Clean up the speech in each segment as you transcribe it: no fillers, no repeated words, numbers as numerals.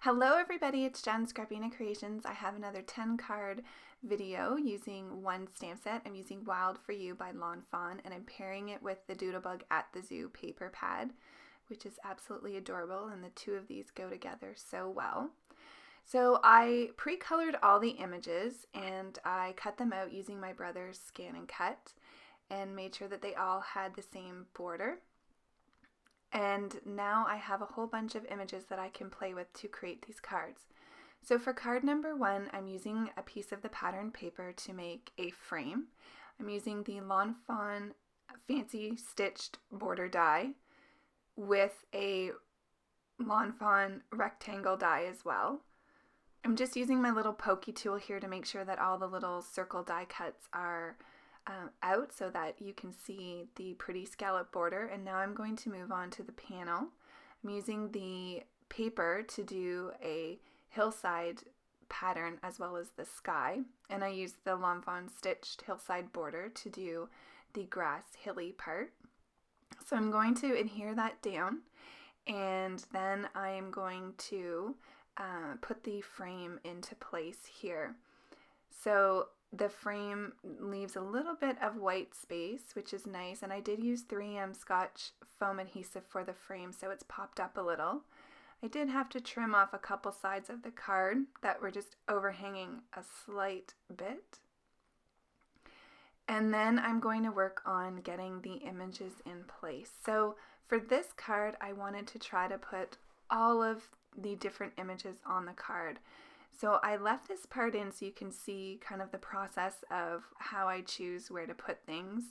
Hello everybody, it's Jenn, Scrapbena Creations. I have another 10 card video using one stamp set. I'm using Wild For You by Fawn, and I'm pairing it with the Doodlebug At The Zoo paper pad, which is absolutely adorable, and the two of these go together so well. So I pre-colored all the images and I cut them out using my brother's scan and cut and made sure that they all had the same border. And now I have a whole bunch of images that I can play with to create these cards. So for card number 1, I'm using a piece of the pattern paper to make a frame. I'm using the Fawn fancy stitched border die with a Fawn rectangle die as well. I'm just using my little pokey tool here to make sure that all the little circle die cuts are out so that you can see the pretty scallop border. And now I'm going to move on to the panel. I'm using the paper to do a hillside pattern as well as the sky, and I used the Fawn stitched hillside border to do the grass hilly part. So I'm going to adhere that down, and then I am going to put the frame into place here. So the frame leaves a little bit of white space, which is nice, and I did use 3M Scotch foam adhesive for the frame, so it's popped up a little. I did have to trim off a couple sides of the card that were just overhanging a slight bit. And then I'm going to work on getting the images in place. So for this card, I wanted to try to put all of the different images on the card. So I left this part in so you can see kind of the process of how I choose where to put things,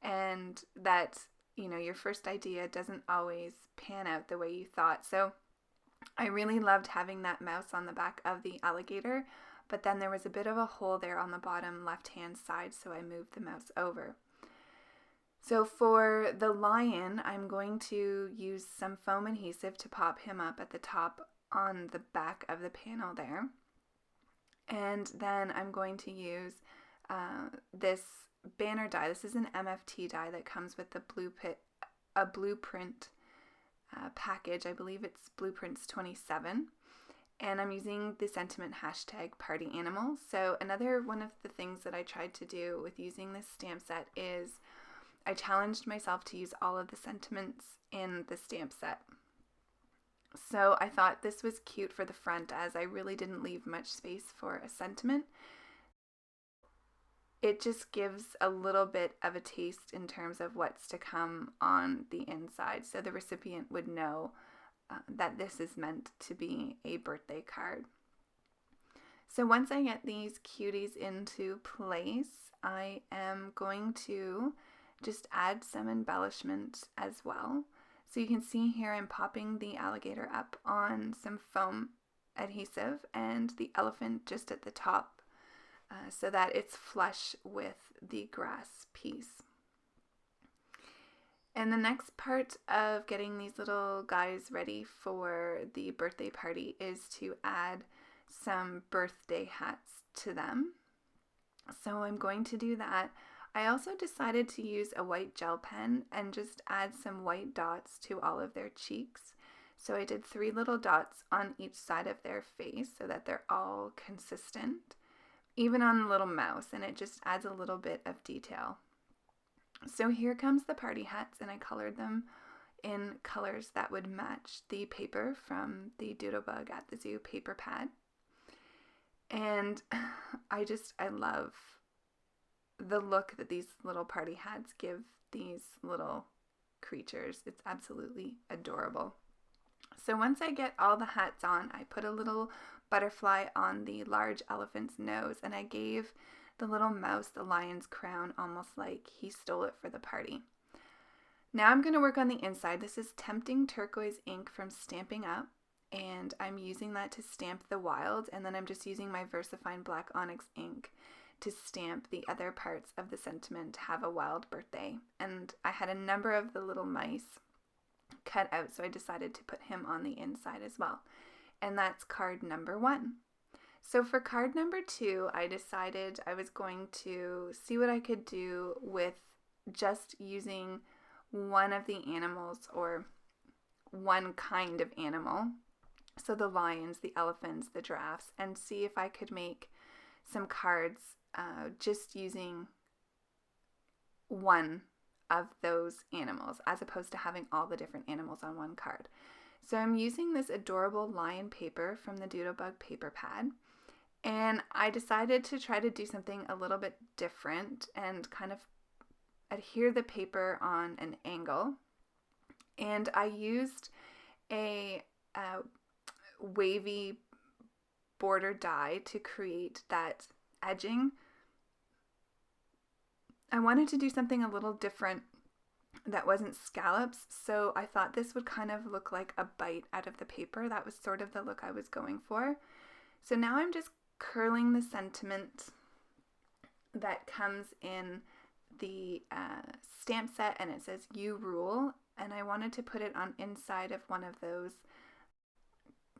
and that, you know, your first idea doesn't always pan out the way you thought. So I really loved having that mouse on the back of the alligator, but then there was a bit of a hole there on the bottom left-hand side, so I moved the mouse over. So for the lion, I'm going to use some foam adhesive to pop him up at the top on the back of the panel there. And then I'm going to use this banner die. This is an MFT die that comes with the blueprint package. I believe it's Blueprints 27. And I'm using the sentiment hashtag party animals. So another one of the things that I tried to do with using this stamp set is I challenged myself to use all of the sentiments in the stamp set. So I thought this was cute for the front, as I really didn't leave much space for a sentiment. It just gives a little bit of a taste in terms of what's to come on the inside, so the recipient would know that this is meant to be a birthday card. So once I get these cuties into place, I am going to just add some embellishment as well. So you can see here I'm popping the alligator up on some foam adhesive and the elephant just at the top so that it's flush with the grass piece. And the next part of getting these little guys ready for the birthday party is to add some birthday hats to them. So I'm going to do that. I also decided to use a white gel pen and just add some white dots to all of their cheeks. So I did 3 little dots on each side of their face so that they're all consistent, even on the little mouse, and it just adds a little bit of detail. So here comes the party hats, and I colored them in colors that would match the paper from the Doodlebug at the Zoo paper pad. And I love the look that these little party hats give these little creatures. It's absolutely adorable. So once I get all the hats on, I put a little butterfly on the large elephant's nose, and I gave the little mouse the lion's crown, almost like he stole it for the party. Now I'm going to work on the inside. This is Tempting Turquoise ink from Stampin' Up, and I'm using that to stamp the wild, and then I'm just using my VersaFine Black Onyx ink to stamp the other parts of the sentiment, have a wild birthday. And I had a number of the little mice cut out, so I decided to put him on the inside as well. And that's card number 1. So for card number 2, I decided I was going to see what I could do with just using one of the animals or one kind of animal So the lions, the elephants, the giraffes, and see if I could make some cards just using one of those animals as opposed to having all the different animals on one card. So I'm using this adorable lion paper from the Doodlebug paper pad, and I decided to try to do something a little bit different and kind of adhere the paper on an angle. And I used a wavy border die to create that edging. I wanted to do something a little different that wasn't scallops, so I thought this would kind of look like a bite out of the paper. That was sort of the look I was going for. So now I'm just curling the sentiment that comes in the stamp set, and it says "You Rule," and I wanted to put it on inside of one of those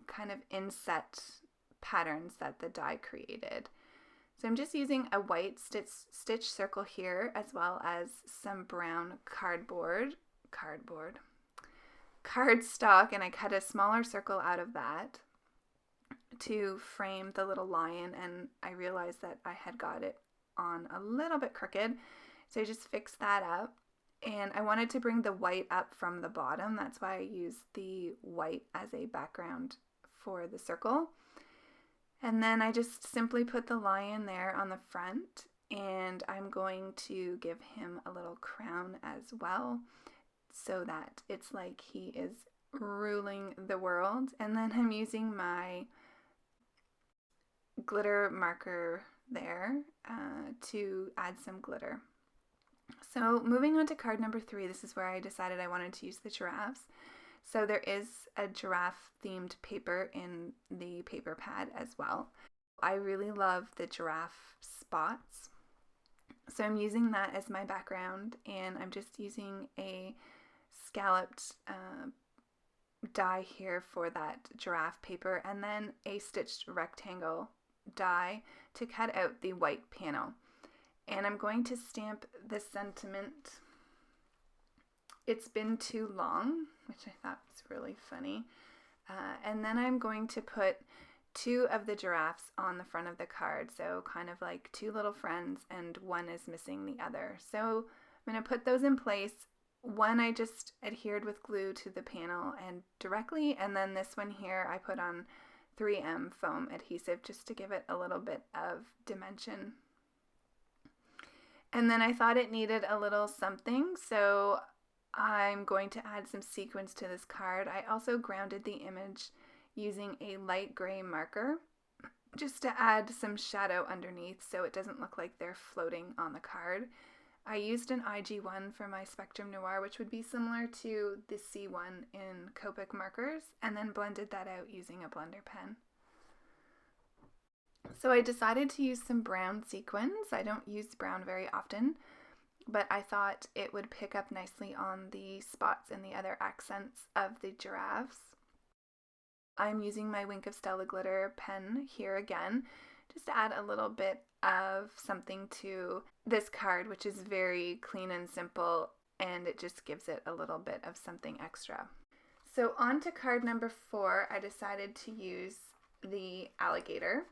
kind of inset patterns that the die created. So I'm just using a white stitch circle here, as well as some brown cardstock, and I cut a smaller circle out of that to frame the little lion, and I realized that I had got it on a little bit crooked, so I just fixed that up. And I wanted to bring the white up from the bottom. That's why I used the white as a background for the circle. And then I just simply put the lion there on the front, and I'm going to give him a little crown as well so that it's like he is ruling the world. And then I'm using my glitter marker there to add some glitter. So moving on to card number 3, this is where I decided I wanted to use the giraffes. So there is a giraffe themed paper in the paper pad as well. I really love the giraffe spots. So I'm using that as my background, and I'm just using a scalloped die here for that giraffe paper, and then a stitched rectangle die to cut out the white panel. And I'm going to stamp the sentiment, "It's been too long," which I thought was really funny. And then I'm going to put 2 of the giraffes on the front of the card, so kind of like 2 little friends, and one is missing the other. So I'm going to put those in place. One I just adhered with glue to the panel and directly, and then this one here I put on 3M foam adhesive just to give it a little bit of dimension. And then I thought it needed a little something, so I'm going to add some sequins to this card. I also grounded the image using a light gray marker just to add some shadow underneath so it doesn't look like they're floating on the card. I used an IG1 for my Spectrum Noir, which would be similar to the C1 in Copic markers, and then blended that out using a blender pen. So I decided to use some brown sequins. I don't use brown very often, but I thought it would pick up nicely on the spots and the other accents of the giraffes. I'm using my Wink of Stella glitter pen here again, just to add a little bit of something to this card, which is very clean and simple, and it just gives it a little bit of something extra. So on to card number 4, I decided to use the alligator.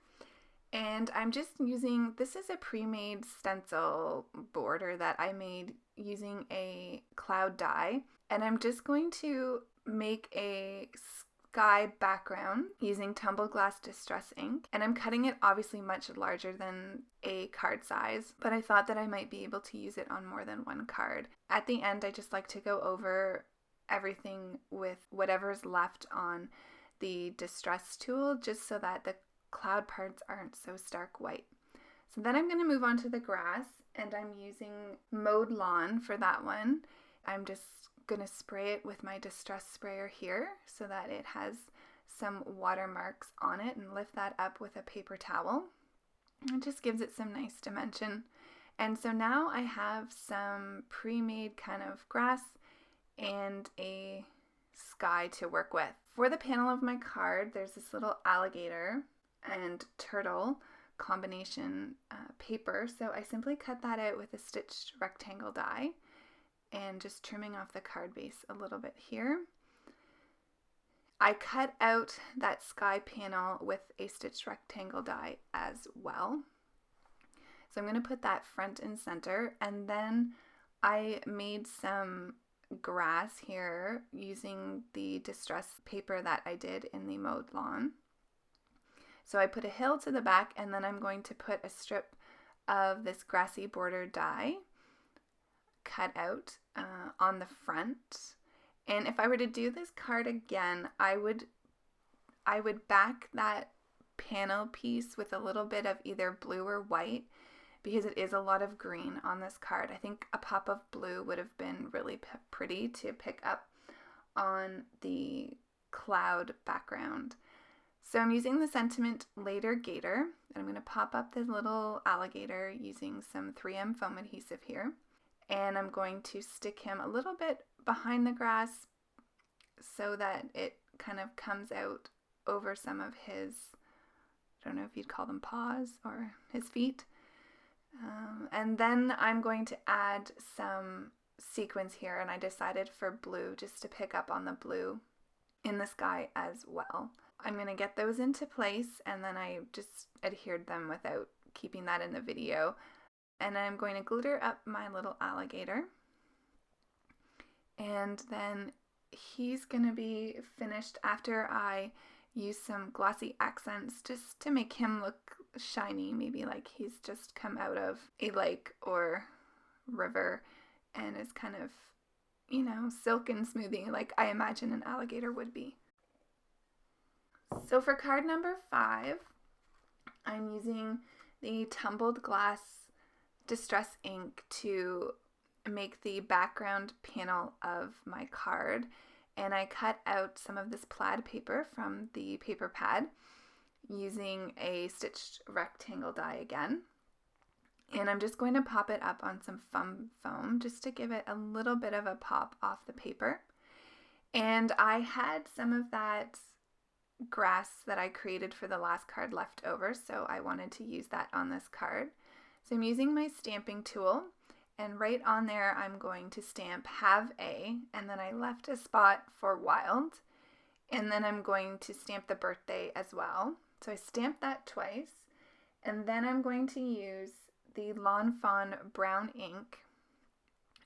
And I'm just using, this is a pre-made stencil border that I made using a cloud die. And I'm just going to make a sky background using Tumbled Glass Distress ink. And I'm cutting it obviously much larger than a card size, but I thought that I might be able to use it on more than one card. At the end, I just like to go over everything with whatever's left on the distress tool, just so that the cloud parts aren't so stark white. So then I'm going to move on to the grass, and I'm using Mowed Lawn for that one. I'm just going to spray it with my distress sprayer here so that it has some watermarks on it, and lift that up with a paper towel. It just gives it some nice dimension. And so now I have some pre-made kind of grass and a sky to work with. For the panel of my card, there's this little alligator and turtle combination paper, so I simply cut that out with a stitched rectangle die and just trimming off the card base a little bit here. I cut out that sky panel with a stitched rectangle die as well. So I'm going to put that front and center, and then I made some grass here using the distress paper that I did in the mowed lawn. So I put a hill to the back, and then I'm going to put a strip of this grassy border die cut out on the front. And if I were to do this card again, I would back that panel piece with a little bit of either blue or white, because it is a lot of green on this card. I think a pop of blue would have been really pretty to pick up on the cloud background. So I'm using the Sentiment Later Gator, and I'm going to pop up this little alligator using some 3M foam adhesive here. And I'm going to stick him a little bit behind the grass so that it kind of comes out over some of his, I don't know if you'd call them paws or his feet. And then I'm going to add some sequins here, and I decided for blue just to pick up on the blue in the sky as well. I'm going to get those into place, and then I just adhered them without keeping that in the video. And I'm going to glitter up my little alligator. And then he's going to be finished after I use some glossy accents just to make him look shiny, maybe like he's just come out of a lake or river and is kind of, you know, silk and smoothing like I imagine an alligator would be. So for card number 5, I'm using the Tumbled Glass Distress ink to make the background panel of my card, and I cut out some of this plaid paper from the paper pad using a stitched rectangle die again, and I'm just going to pop it up on some foam just to give it a little bit of a pop off the paper. And I had some of that grass that I created for the last card left over, so I wanted to use that on this card. So I'm using my stamping tool, and right on there I'm going to stamp Have A, and then I left a spot for Wild, and then I'm going to stamp the birthday as well. So I stamped that twice, and then I'm going to use the Lawn Fawn brown ink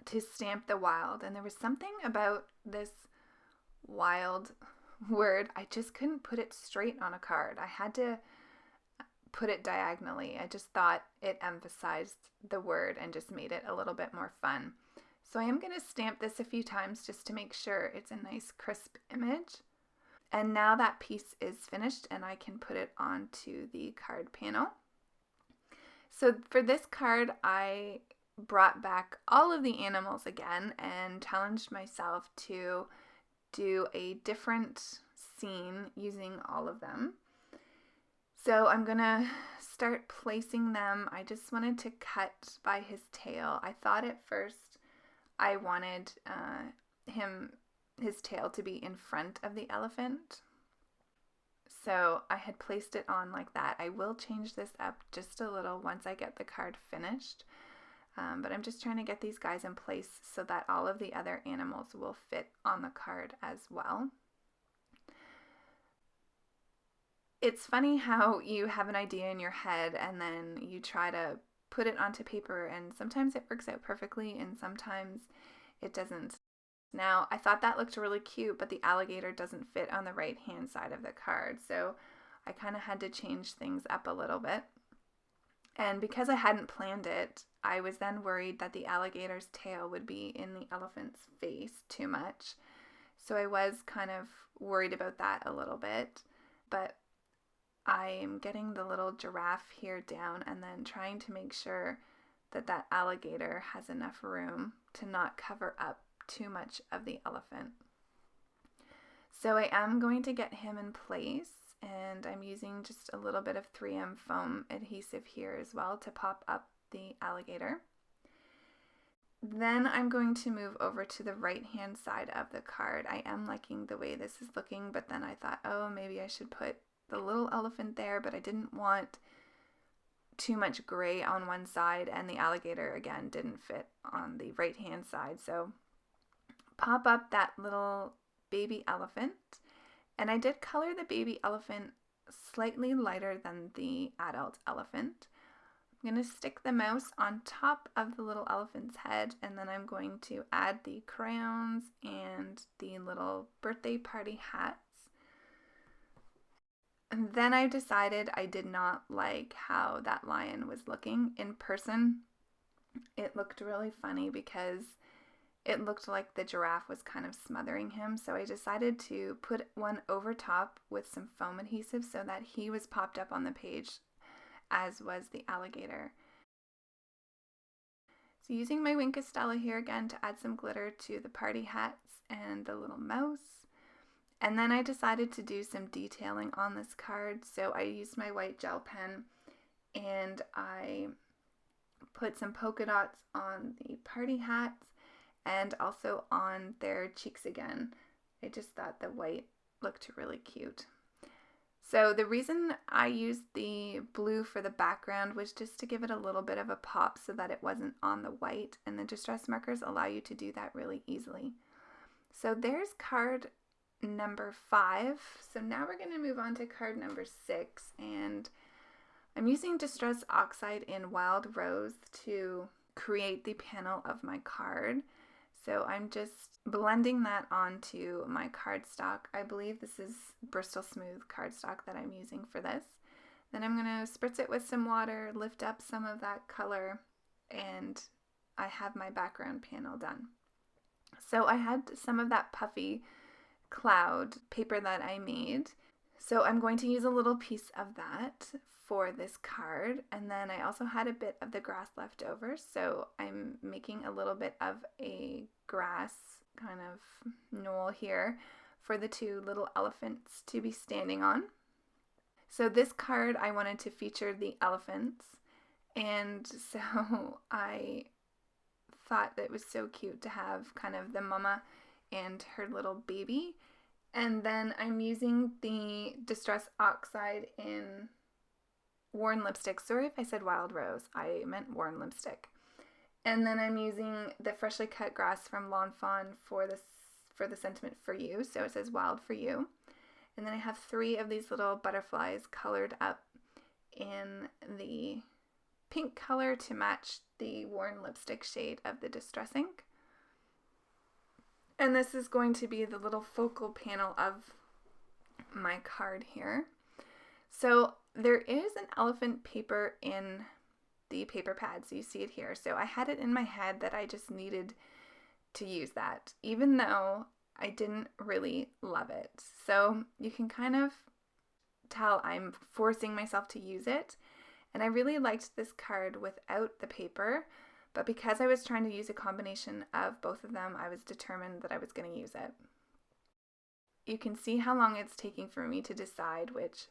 to stamp the Wild. And there was something about this wild word, I just couldn't put it straight on a card. I had to put it diagonally. I just thought it emphasized the word and just made it a little bit more fun. So I am going to stamp this a few times just to make sure it's a nice crisp image. And now that piece is finished and I can put it onto the card panel. So for this card, I brought back all of the animals again and challenged myself to do a different scene using all of them. So I'm gonna start placing them. I just wanted to cut by his tail. I thought at first I wanted his tail to be in front of the elephant. So I had placed it on like that. I will change this up just a little once I get the card finished. But I'm just trying to get these guys in place so that all of the other animals will fit on the card as well. It's funny how you have an idea in your head and then you try to put it onto paper, and sometimes it works out perfectly and sometimes it doesn't. Now, I thought that looked really cute, but the alligator doesn't fit on the right hand side of the card, so I kind of had to change things up a little bit. And because I hadn't planned it, I was then worried that the alligator's tail would be in the elephant's face too much. So I was kind of worried about that a little bit, but I'm getting the little giraffe here down and then trying to make sure that that alligator has enough room to not cover up too much of the elephant. So I am going to get him in place, and I'm using just a little bit of 3M foam adhesive here as well to pop up the alligator. Then I'm going to move over to the right hand side of the card. I am liking the way this is looking, but then I thought, oh, maybe I should put the little elephant there, but I didn't want too much gray on one side, and the alligator again didn't fit on the right hand side. So pop up that little baby elephant, And I did color the baby elephant slightly lighter than the adult elephant. I'm going to stick the mouse on top of the little elephant's head, and then I'm going to add the crayons and the little birthday party hats. And then I decided I did not like how that lion was looking in person. It looked really funny because it looked like the giraffe was kind of smothering him. So I decided to put one over top with some foam adhesive so that he was popped up on the page, as was the alligator. So using my Wink of Stella here again to add some glitter to the party hats and the little mouse. And then I decided to do some detailing on this card. So I used my white gel pen and I put some polka dots on the party hats and also on their cheeks again. I just thought the white looked really cute. So the reason I used the blue for the background was just to give it a little bit of a pop so that it wasn't on the white, and the distress markers allow you to do that really easily. So there's card number 5. So now we're going to move on to card number 6, and I'm using Distress Oxide in Wild Rose to create the panel of my card. So I'm just blending that onto my cardstock. I believe this is Bristol Smooth cardstock that I'm using for this. Then I'm going to spritz it with some water, lift up some of that color, and I have my background panel done. So I had some of that puffy cloud paper that I made. So I'm going to use a little piece of that for this card, and then I also had a bit of the grass left over, so I'm making a little bit of a grass kind of knoll here for the 2 little elephants to be standing on. So this card I wanted to feature the elephants, and so I thought that it was so cute to have kind of the mama and her little baby. And then I'm using the Distress Oxide in Worn Lipstick. Sorry if I said Wild Rose, I meant Worn Lipstick. And then I'm using the freshly cut grass from Lawn Fawn for the sentiment for you. So it says Wild for You. And then I have 3 of these little butterflies colored up in the pink color to match the Worn Lipstick shade of the Distress ink. And this is going to be the little focal panel of my card here. So there is an elephant paper in the paper pad, so you see it here. So I had it in my head that I just needed to use that, even though I didn't really love it. So you can kind of tell I'm forcing myself to use it. And I really liked this card without the paper, but because I was trying to use a combination of both of them, I was determined that I was going to use it. You can see how long it's taking for me to decide which.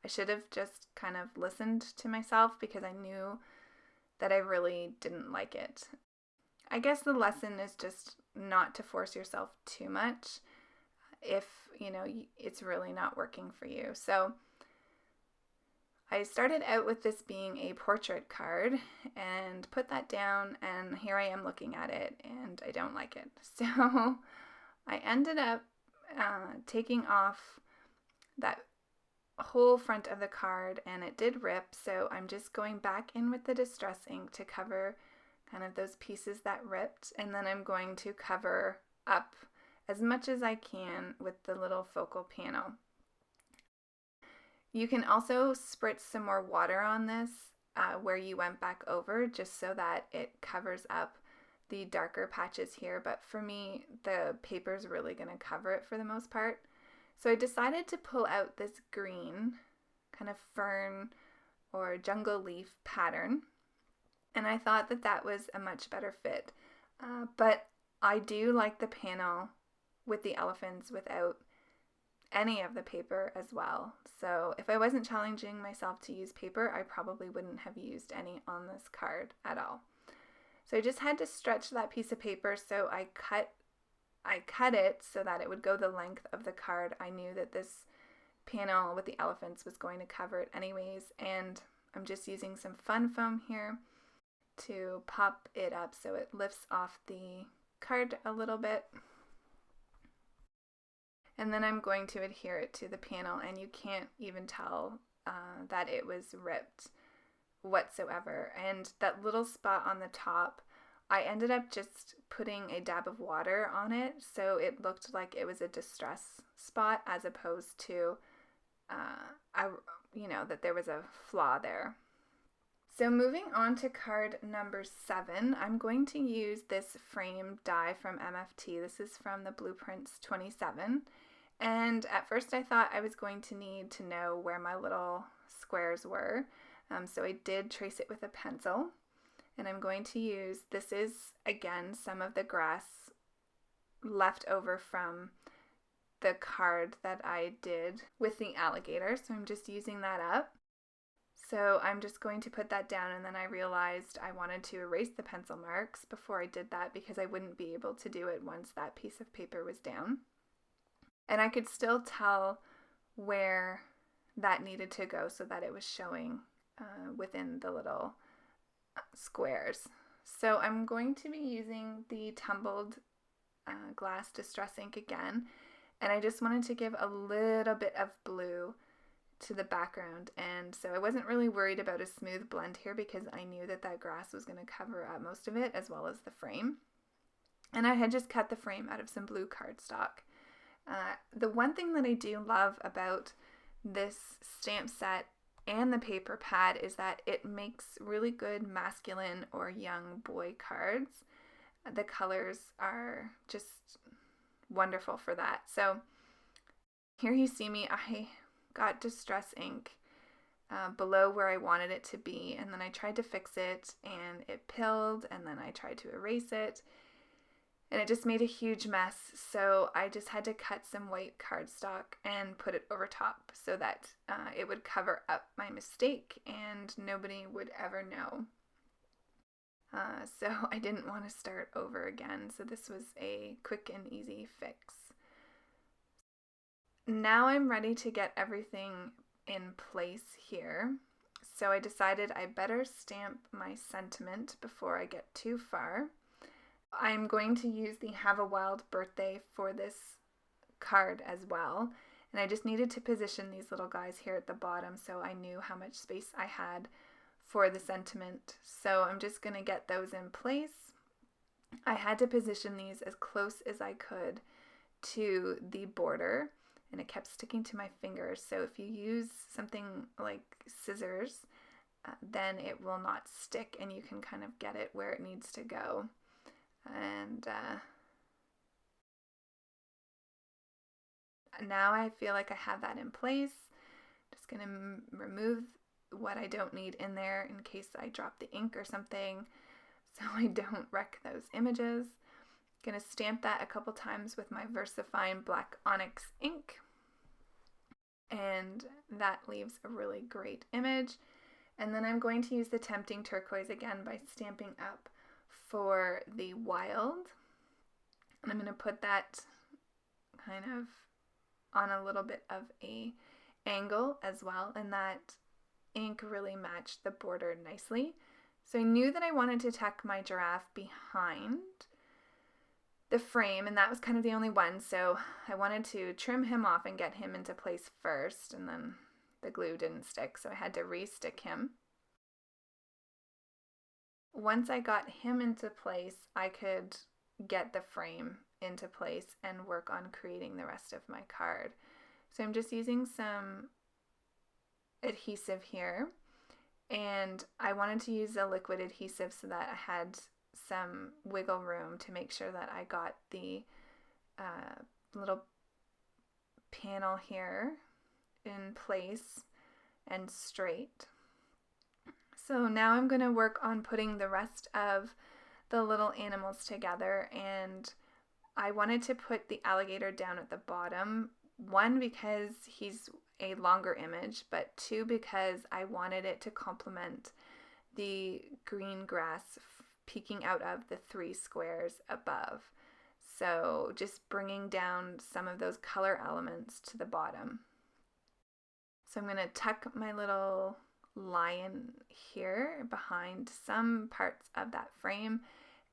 I should have just kind of listened to myself because I knew that I really didn't like it. I guess the lesson is just not to force yourself too much if, it's really not working for you. So I started out with this being a portrait card and put that down, and here I am looking at it and I don't like it. So I ended up taking off that whole front of the card, and it did rip, so I'm just going back in with the distress ink to cover kind of those pieces that ripped, and then I'm going to cover up as much as I can with the little focal panel. You can also spritz some more water on this where you went back over, just so that it covers up the darker patches here, but for me the paper is really going to cover it for the most part. So I decided to pull out this green kind of fern or jungle leaf pattern, and I thought that that was a much better fit. But I do like the panel with the elephants without any of the paper as well. So if I wasn't challenging myself to use paper, I probably wouldn't have used any on this card at all. So I just had to stretch that piece of paper, so I cut it so that it would go the length of the card. I knew that this panel with the elephants was going to cover it anyways, and I'm just using some fun foam here to pop it up so it lifts off the card a little bit. And then I'm going to adhere it to the panel, and you can't even tell that it was ripped whatsoever. And that little spot on the top, I ended up just putting a dab of water on it, so it looked like it was a distress spot as opposed to, that there was a flaw there. So moving on to card number 7, I'm going to use this frame die from MFT. This is from the Blueprints 27. And at first I thought I was going to need to know where my little squares were. So I did trace it with a pencil. And I'm going to use, this is again some of the grass left over from the card that I did with the alligator. So I'm just using that up. So I'm just going to put that down, and then I realized I wanted to erase the pencil marks before I did that because I wouldn't be able to do it once that piece of paper was down. And I could still tell where that needed to go so that it was showing within the little squares. So I'm going to be using the tumbled glass distress ink again, and I just wanted to give a little bit of blue to the background, and so I wasn't really worried about a smooth blend here because I knew that that grass was going to cover up most of it as well as the frame. And I had just cut the frame out of some blue cardstock. The one thing that I do love about this stamp set and the paper pad is that it makes really good masculine or young boy cards. The colors are just wonderful for that. So here you see me, I got distress ink below where I wanted it to be, and then I tried to fix it and it pilled, and then I tried to erase it and it just made a huge mess. So I just had to cut some white cardstock and put it over top so that it would cover up my mistake and nobody would ever know. So I didn't want to start over again, so this was a quick and easy fix. Now I'm ready to get everything in place here. So I decided I better stamp my sentiment before I get too far. I'm going to use the Have a Wild Birthday for this card as well. And I just needed to position these little guys here at the bottom so I knew how much space I had for the sentiment. So I'm just going to get those in place. I had to position these as close as I could to the border, and it kept sticking to my fingers. So if you use something like scissors, then it will not stick and you can kind of get it where it needs to go. And now I feel like I have that in place. Just going to remove what I don't need in there in case I drop the ink or something so I don't wreck those images. Going to stamp that a couple times with my VersaFine Black Onyx ink, and that leaves a really great image. And then I'm going to use the Tempting Turquoise again by stamping up for the wild, and I'm going to put that kind of on a little bit of a angle as well, and that ink really matched the border nicely. So I knew that I wanted to tuck my giraffe behind the frame, and that was kind of the only one, so I wanted to trim him off and get him into place first, and then the glue didn't stick, so I had to re-stick him. Once I got him into place, I could get the frame into place and work on creating the rest of my card. So I'm just using some adhesive here, and I wanted to use a liquid adhesive so that I had some wiggle room to make sure that I got the little panel here in place and straight. So now I'm going to work on putting the rest of the little animals together, and I wanted to put the alligator down at the bottom, one because he's a longer image, but two because I wanted it to complement the green grass peeking out of the 3 squares above. So just bringing down some of those color elements to the bottom. So I'm going to tuck my little lion here behind some parts of that frame,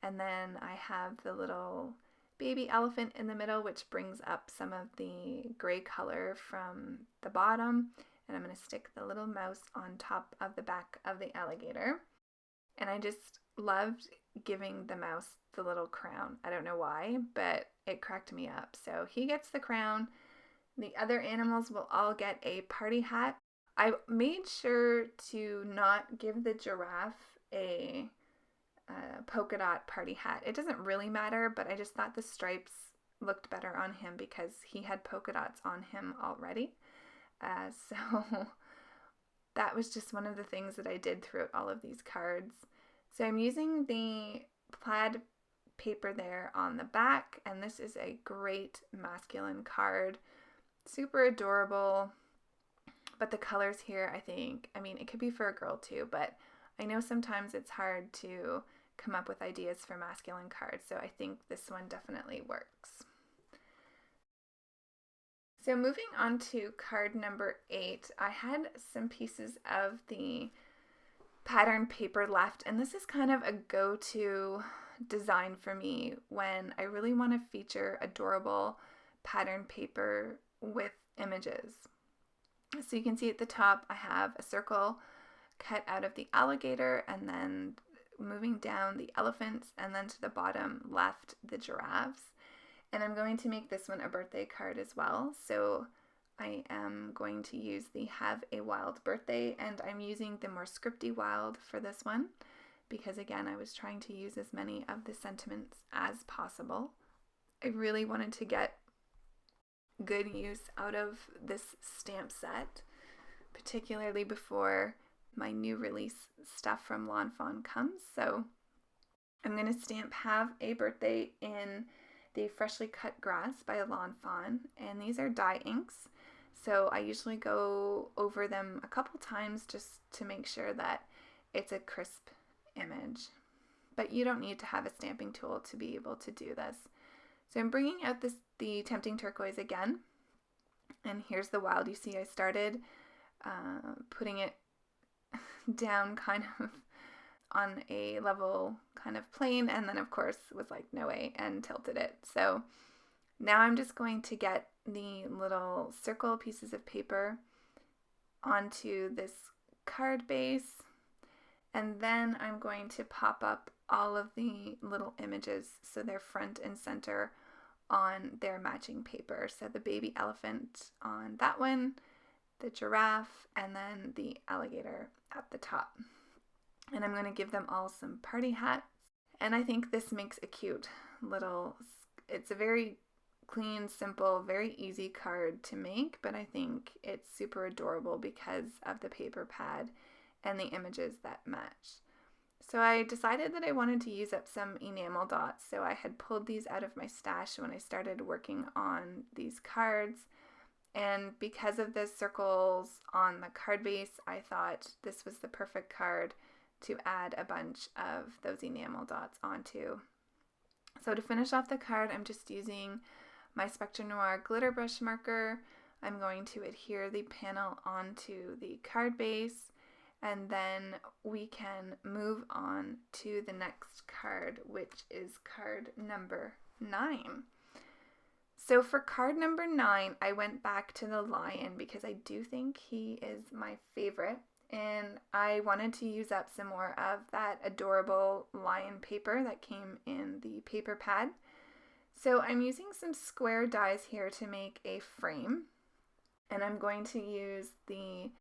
and then I have the little baby elephant in the middle, which brings up some of the gray color from the bottom. And I'm going to stick the little mouse on top of the back of the alligator. And I just loved giving the mouse the little crown. I don't know why, but it cracked me up. So he gets the crown. The other animals will all get a party hat. I made sure to not give the giraffe a polka dot party hat. It doesn't really matter, but I just thought the stripes looked better on him because he had polka dots on him already. So that was just one of the things that I did throughout all of these cards. So I'm using the plaid paper there on the back, and this is a great masculine card. Super adorable, but the colors here, I mean, it could be for a girl too, but I know sometimes it's hard to come up with ideas for masculine cards, so I think this one definitely works. So moving on to card number 8, I had some pieces of the pattern paper left, and this is kind of a go-to design for me when I really want to feature adorable pattern paper with images. So you can see at the top I have a circle cut out of the alligator, and then moving down the elephants, and then to the bottom left the giraffes. And I'm going to make this one a birthday card as well. So I am going to use the Have a Wild Birthday, and I'm using the more scripty wild for this one because, again, I was trying to use as many of the sentiments as possible. I really wanted to get good use out of this stamp set, particularly before my new release stuff from Fawn comes. So I'm going to stamp Have a Birthday in the Freshly Cut Grass by Fawn, and these are dye inks. So I usually go over them a couple times just to make sure that it's a crisp image. But you don't need to have a stamping tool to be able to do this. So I'm bringing out the Tempting Turquoise again, and here's the wild. You see I started putting it down kind of on a level kind of plane, and then of course was like no way and tilted it. So now I'm just going to get the little circle pieces of paper onto this card base, and then I'm going to pop up all of the little images so they're front and center on their matching paper. So the baby elephant on that one, the giraffe, and then the alligator at the top. And I'm going to give them all some party hats. And I think this makes a cute little, it's a very clean, simple, very easy card to make, but I think it's super adorable because of the paper pad and the images that match. So I decided that I wanted to use up some enamel dots, so I had pulled these out of my stash when I started working on these cards. And because of the circles on the card base, I thought this was the perfect card to add a bunch of those enamel dots onto. So to finish off the card, I'm just using my Spectra Noir glitter brush marker. I'm going to adhere the panel onto the card base, and then we can move on to the next card, which is card number 9. So for card number 9, I went back to the lion because I do think he is my favorite, and I wanted to use up some more of that adorable lion paper that came in the paper pad. So I'm using some square dies here to make a frame, and I'm going to use the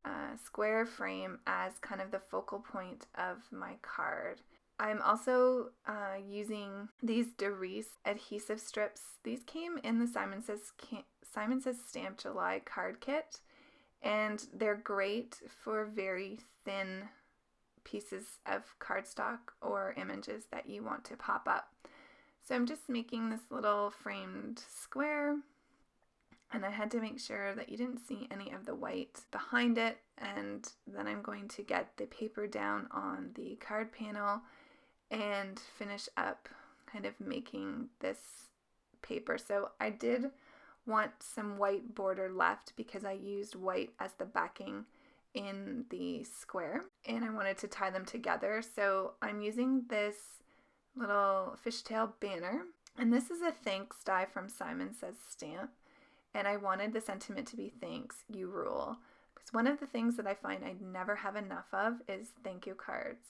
square frame as kind of the focal point of my card. I'm also using these Derice adhesive strips. These came in the Simon Says Stamp July card kit, and they're great for very thin pieces of cardstock or images that you want to pop up. So I'm just making this little framed square, and I had to make sure that you didn't see any of the white behind it, and then I'm going to get the paper down on the card panel and finish up kind of making this paper. So I did want some white border left because I used white as the backing in the square, and I wanted to tie them together. So I'm using this little fishtail banner, And this is a thanks die from Simon Says stamp. And I wanted the sentiment to be thanks, you rule. Because one of the things that I find I never have enough of is thank you cards.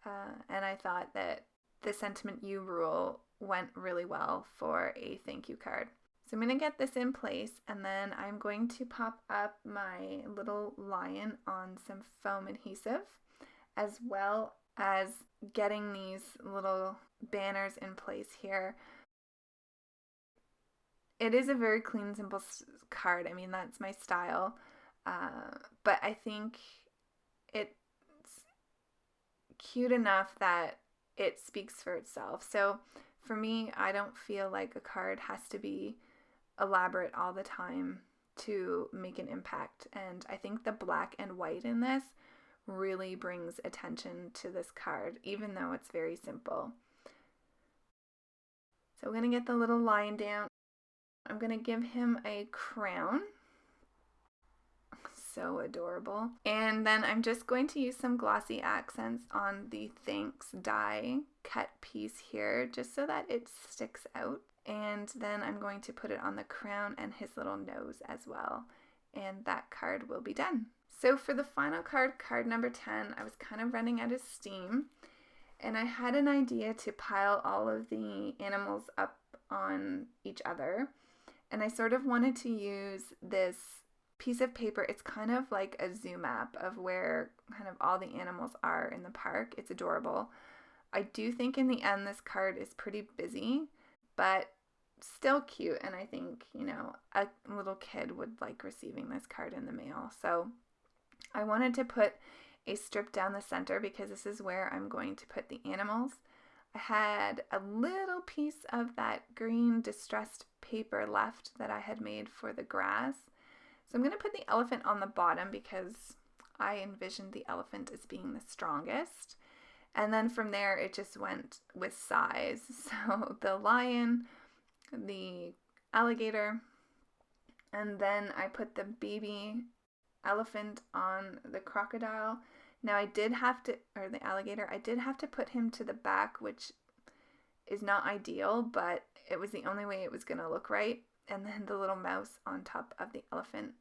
And I thought that the sentiment you rule went really well for a thank you card. So I'm going to get this in place, and then I'm going to pop up my little lion on some foam adhesive, as well as getting these little banners in place here. It is a very clean, simple card. I mean, that's my style. But I think it's cute enough that it speaks for itself. So for me, I don't feel like a card has to be elaborate all the time to make an impact. And I think the black and white in this really brings attention to this card, even though it's very simple. So we're going to get the little lion down. I'm going to give him a crown. So adorable. And then I'm just going to use some glossy accents on the thanks die cut piece here, just so that it sticks out. And then I'm going to put it on the crown and his little nose as well. And that card will be done. So for the final card, card number 10, I was kind of running out of steam. And I had an idea to pile all of the animals up on each other. And I sort of wanted to use this piece of paper. It's kind of like a zoo map of where kind of all the animals are in the park. It's adorable. I do think in the end this card is pretty busy, but still cute. And I think, you know, a little kid would like receiving this card in the mail. So I wanted to put a strip down the center because this is where I'm going to put the animals. I had a little piece of that green distressed paper left that I had made for the grass. So I'm going to put the elephant on the bottom because I envisioned the elephant as being the strongest. And then from there it just went with size. So the lion, the alligator, and then I put the baby elephant on the crocodile. Now I did have to, or the alligator, I did have to put him to the back, which is not ideal, but it was the only way it was going to look right. And then the little mouse on top of the elephant.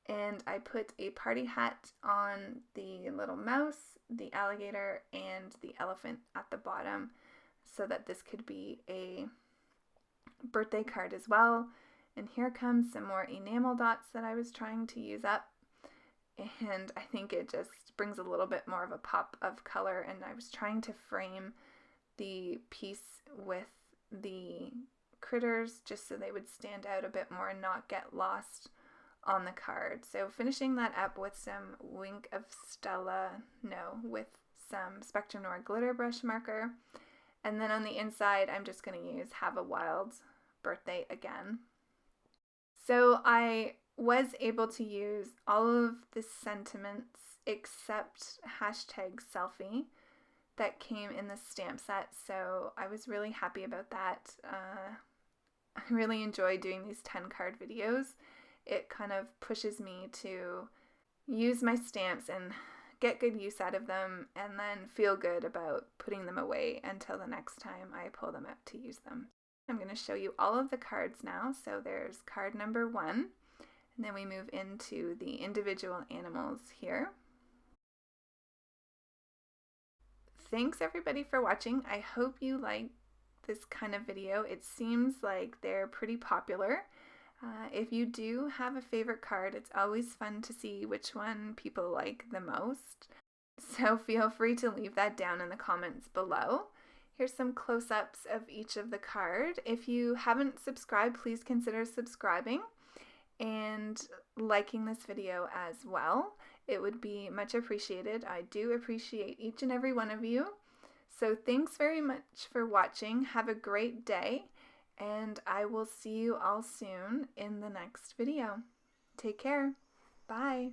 And I put a party hat on the little mouse, the alligator, and the elephant at the bottom so that this could be a birthday card as well. And here comes some more enamel dots that I was trying to use up. And I think it just brings a little bit more of a pop of color. And I was trying to frame the piece with the critters just so they would stand out a bit more and not get lost on the card. So finishing that up with some with some Spectrum Noir glitter brush marker. And then on the inside, I'm just going to use Have a Wild Birthday again. So I was able to use all of the sentiments except #selfie that came in the stamp set. So I was really happy about that. I really enjoy doing these 10 card videos. It kind of pushes me to use my stamps and get good use out of them and then feel good about putting them away until the next time I pull them out to use them. I'm going to show you all of the cards now. So there's card number 1, and then we move into the individual animals here. Thanks everybody for watching. I hope you like this kind of video. It seems like they're pretty popular. If you do have a favorite card, it's always fun to see which one people like the most. So feel free to leave that down in the comments below. Here's some close-ups of each of the card. If you haven't subscribed, please consider subscribing and liking this video as well. It would be much appreciated. I do appreciate each and every one of you. So thanks very much for watching. Have a great day. And I will see you all soon in the next video. Take care. Bye.